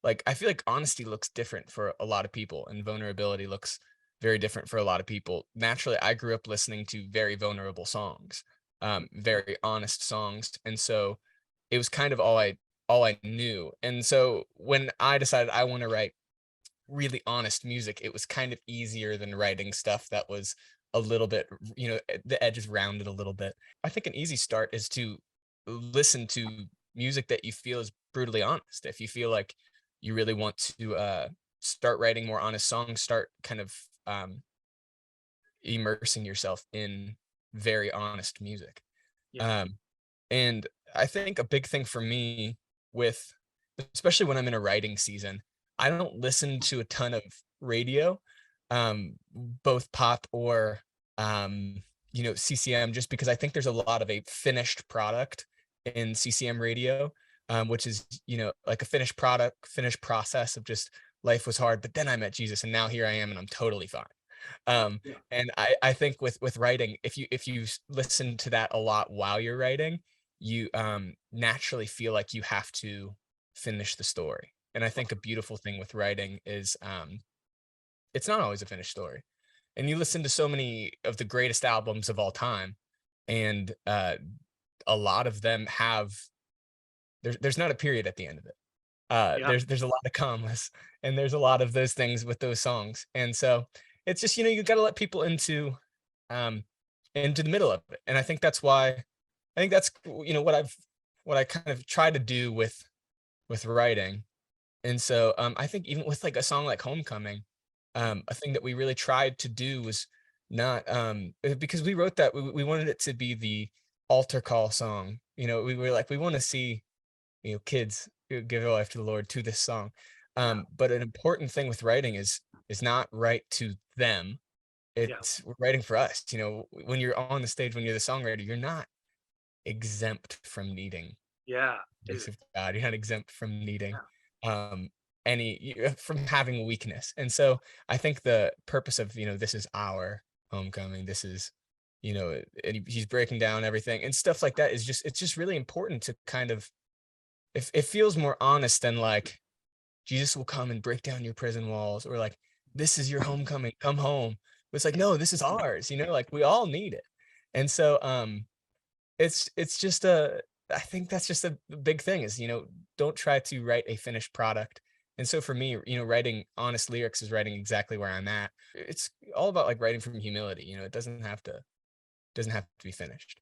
like, I feel like honesty looks different for a lot of people, and vulnerability looks very different for a lot of people. Naturally, I grew up listening to very vulnerable songs, very honest songs, and so it was kind of all I knew. And so when I decided I want to write really honest music, it was kind of easier than writing stuff that was a little bit, the edges rounded a little bit. I think an easy start is to listen to music that you feel is brutally honest. If you feel like you really want to start writing more honest songs, start kind of immersing yourself in very honest music. Yeah. Um, and I think a big thing for me with, especially when I'm in a writing season, I don't listen to a ton of radio, both pop or, CCM, just because I think there's a lot of a finished product in CCM radio, which is, like a finished product, finished process of just life was hard, but then I met Jesus and now here I am and I'm totally fine. Um, Yeah. and I think with writing, if you listen to that a lot while you're writing, you naturally feel like you have to finish the story. And I think a beautiful thing with writing is it's not always a finished story. And you listen to so many of the greatest albums of all time, and a lot of them have there's not a period at the end of it. Yeah. There's a lot of commas, and there's a lot of those things with those songs. And so it's just, you got to let people um into the middle of it. And I think that's what I kind of try to do with writing. And so I think even with like a song like Homecoming, a thing that we really tried to do was not because we wrote that we wanted it to be the altar call song. We were like, we want to see, kids give their life to the Lord to this song. Yeah. But an important thing with writing is not write to them. Yeah. It's we're writing for us. When you're on the stage, when you're the songwriter, you're not exempt from needing Yeah, the dude. grace of God. You're not exempt from needing Yeah. um from having weakness. And so I think the purpose of, this is our homecoming. This is, and he's breaking down everything and stuff like that is just it's just really important to kind of if it feels more honest than like Jesus will come and break down your prison walls, or like this is your homecoming, come home. But it's like, no, this is ours, like we all need it. And so it's just a I think that's just a big thing is, don't try to write a finished product. And so for me, writing honest lyrics is writing exactly where I'm at. It's all about like writing from humility, it doesn't have to be finished.